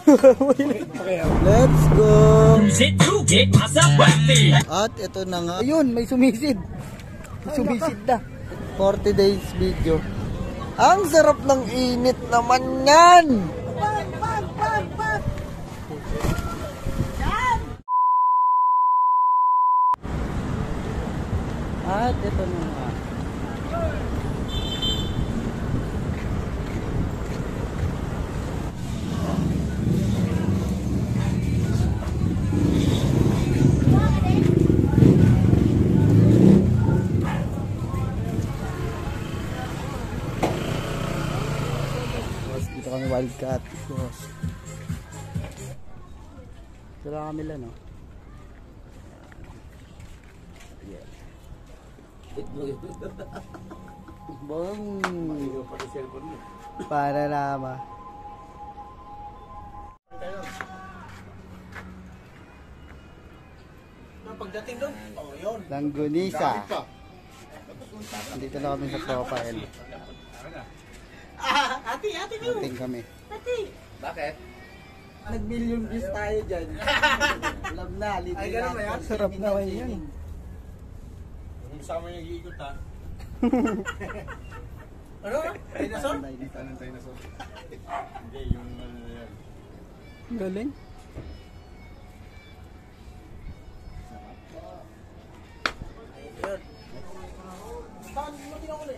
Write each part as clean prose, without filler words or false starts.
Let's go! At At ito na nga. Ayun, may sumisid. Sumisid na. 40 days video. Ang sarap ng init naman yan! At ito na nga. Dito kami wildcat. Ito lang kami lang, no? Bong para nama pagdating doon, oh yun, Langgunisa. Dito na kami sa profile. ate mo, Dating kami. ate, bakit? Nag-million views tayo dyan. Alam na, ay ganun ba yan? sarap naman yan. Sama yung nag-iikot ha. Ano? Dinosaur? Dinosaur. Hindi, yung ano na yan. Galing. Ayun. Saan mo kinakuli?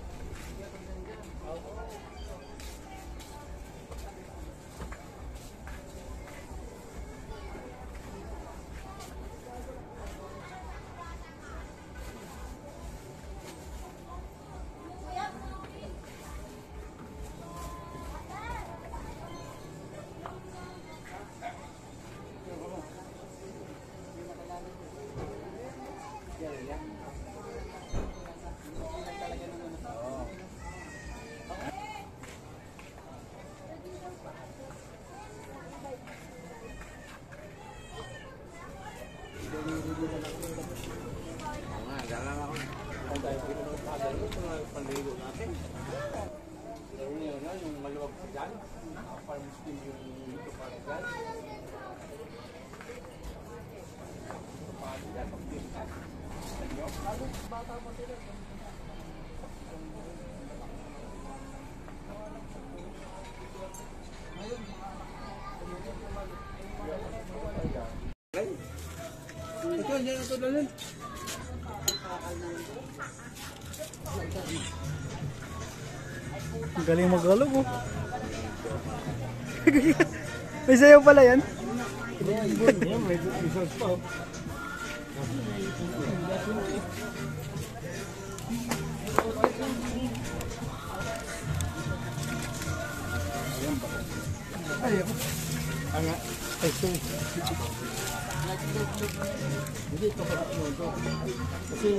Panligo natin. Yung maluwag sa dyan. Parang steam yung ito para dyan. Bata pa sila. Ito, yan ito dalhin. Galing mag-alog, oh. May sayaw pala yan. May results pa. Hindi ito pa ito. Kasi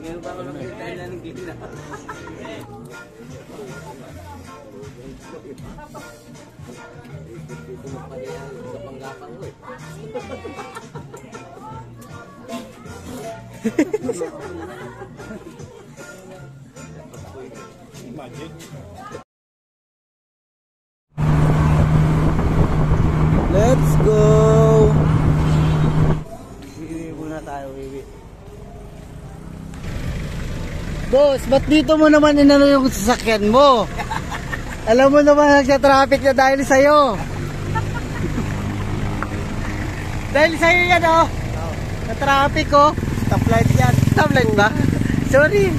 ngayon ba ako nakita na ng gina? Gapang-gapang ko eh. Imagine. Let's go! Wiwi muna tayo, wiwi. Boss, ba't dito mo naman inano yung sasakyan mo? Alam mo naman nagsa-traffic na dahil sa'yo. Dahil sa'yo yan, oh. Na-traffic, oh. Stoplight yan. Stoplight ba? Sorry.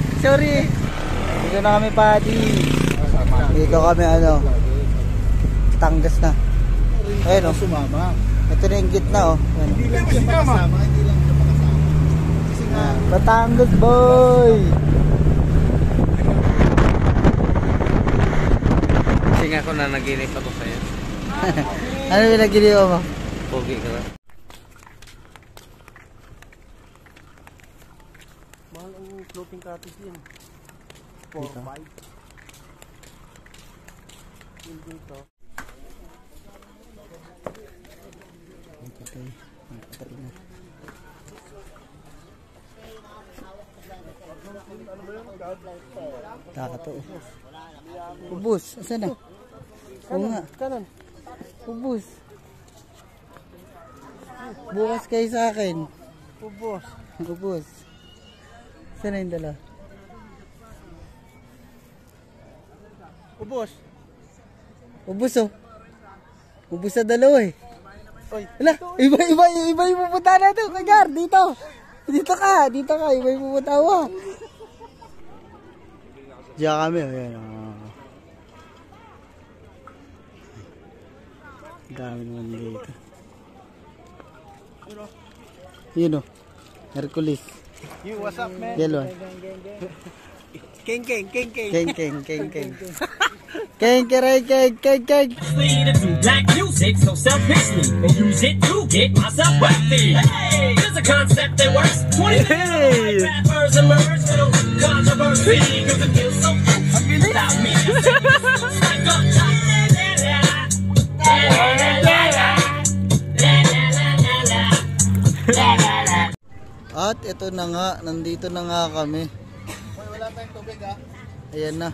Dito na kami, buddy. Dito kami, ano. Tanggas na. Ayun, oh. Sumama. Ito na yung gitna, oh. Hindi lang siya makasama. Kasi nga, Batangas, boy! Kasi nga ako na naginip ako sa'yo. Ano yung nagiliw mo? Pogi ka lang. floating cottage yan. Dito. 4-5. Yun dito. Ang patay. Ang patay na. Ano ba yun? God? Kakato. Ubus. Asan na? Oo nga. Kanan. Ubus. Bukas kayo sa akin. Ubos. Ubus. Saan na yung dala? Ubos. Ubus oh. Ubus sa dalawa eh. Oy. Wala, iba yung pupunta natin. Kagar, dito. Dito ka, iba yung pupunta mo. Diyan kami, ayan. Dami naman dito. Yun o, Hercules. You, what's up, man? Yellow. King. Keng. Keng. To do black music so selfishly and use it to get myself wealthy. Hey, there's a concept that works. 20 rappers emerge with a controversy because it feels so good without me. I say it's like a At ito na nga, nandito na nga kami. Oy, wala tayong tubig ah. Ayan na.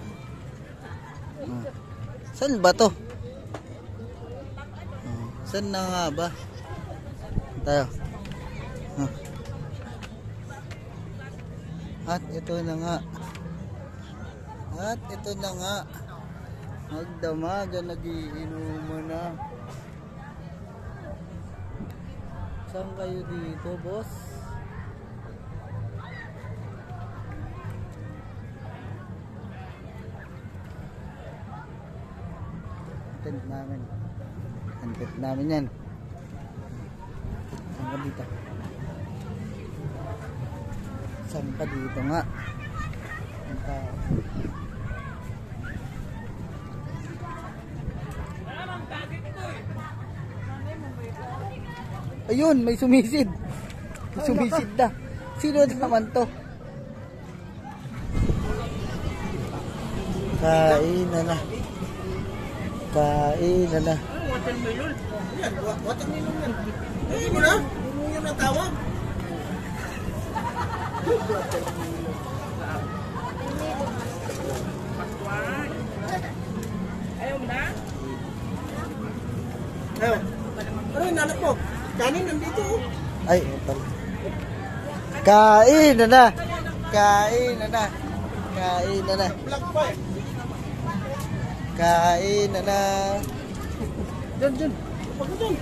Saan ba to? Saan na nga ba? Tayo. At ito na nga. Magdamagan, nagiinuman na. Saan kayo dito, boss? Tent namin yan. Saan ka dito? Saan ka dito nga? Ayun, may sumisid. May sumisid na. Sino naman to? Kain na. Watermelon. Yan, watermelon yan. Ay, mo na? Ano yung natawag? Ayaw mo na? Ayaw. Ano yung nanak mo? Kanin nandito oh. Ay, pala. Kain na. Black pa eh. Kain na. Diyan. Pag dyan.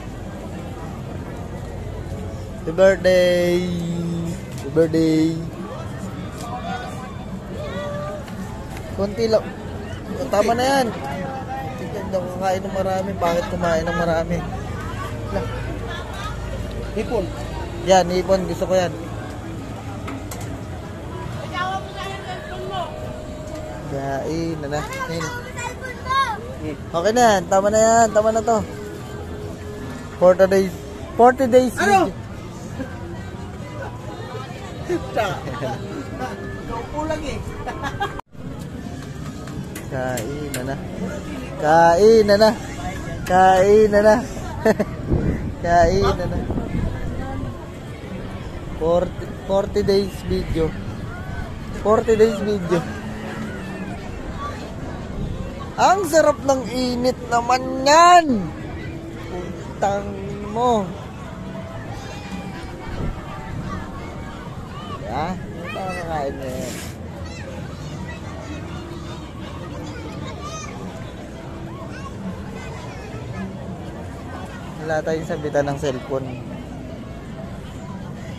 Happy birthday. Kunti lang. Tama na yan. Tignan daw kakain ng marami. Bakit kumain ng marami? Hipon. Yan, ipon. Gusto ko yan. Kain na. Okay na yan. Tama na to. 40 days. Ano? Kulang eh. Kain na. 40 days video. 40 days video. Ang sarap ng init naman yan. Putang mo. Ya, hindi pa kakain na yan. Wala tayong sabitan ng cellphone.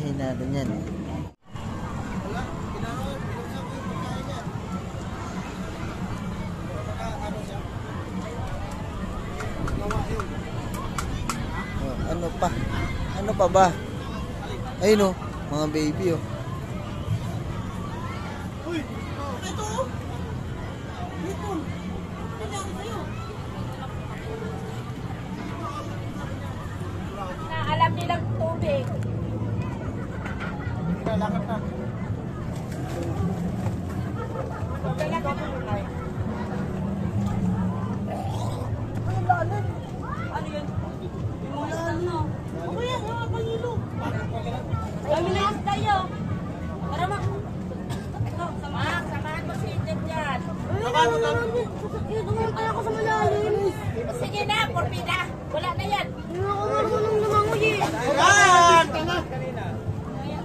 Hinaan yan. Ano pa ba? Ayun oh, mga baby oh. Uy, ito oh. Hipon. Alam nilang tubig. Lalakad na. porpida. Wala na yan. Ayan!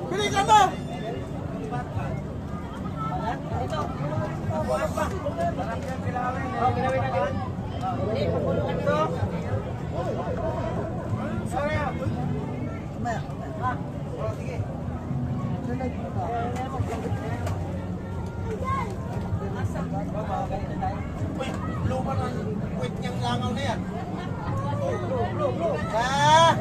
Bili ka mo! Uy, luma ng wait niyang langaw na yan. Ah!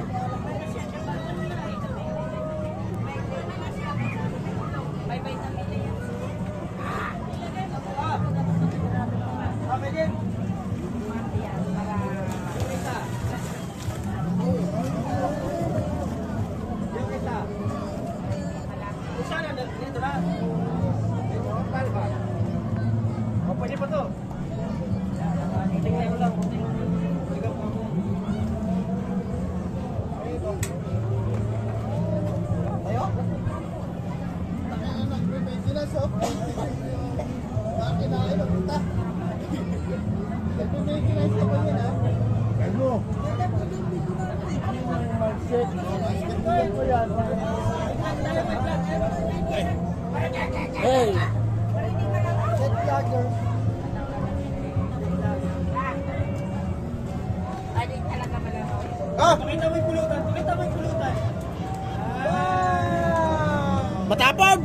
Pwede pa to. Tingnan mo lang. Tayo? Nag-maintenance oh. Bakit na kayo magpunta? Nag-maintenance ka pa yun ha? Ano? Hey! Set vlogger. Ah! Pakita mo yung pulutan! Pakita mo yung pulutan! Ah! Matapag!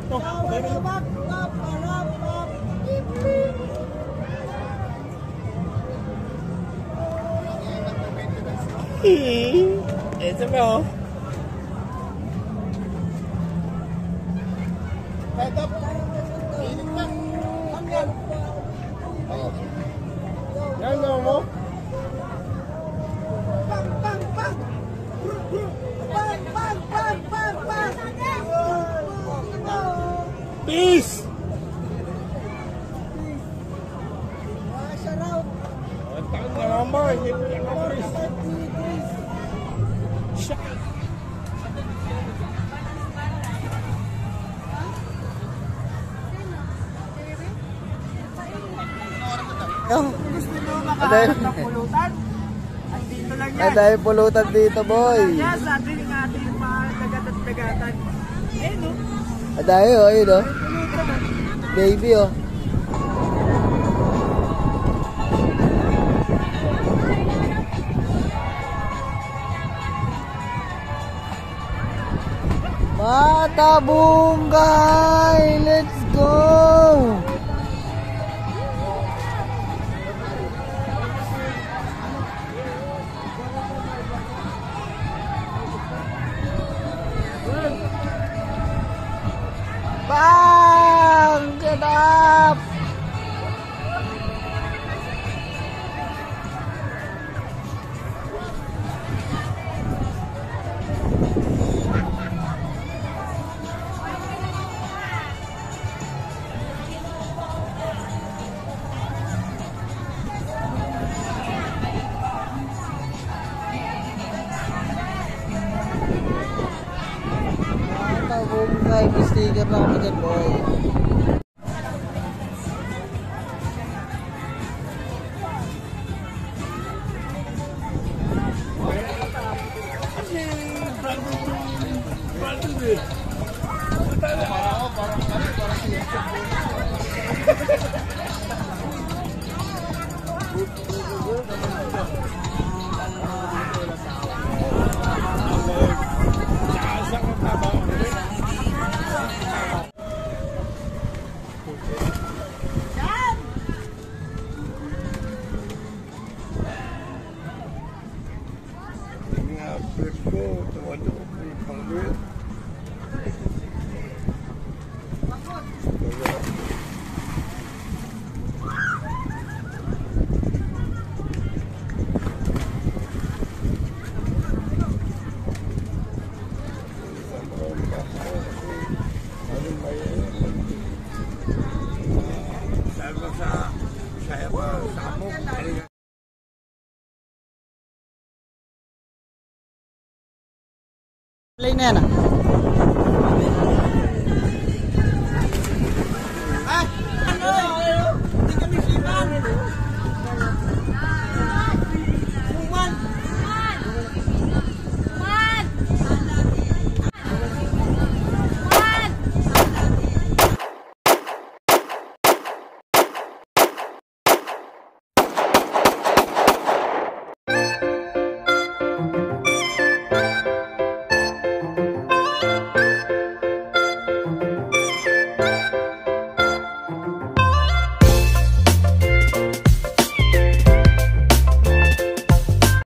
Ito, pakita mo. Ito mo. Pakita mo. Init na. Hanggang. Yan na mo. Bang, bang, bang! Bang, bang, bang, bang, bang! Peace! Masarap! Ang taon na naman, hindi ka Chris. Dahil Pulutan? Andito lang yan. dahil pulutan dito, boy. Yan, sa atin yung ating mga dagat at dagatan. Eh, no? Dahil, oh, yun, oh. Baby, oh. Matabunggay! Let's go! Bang! Get up! Matabunggay, may sticker na kami dyan, boy. Play na yan, ah.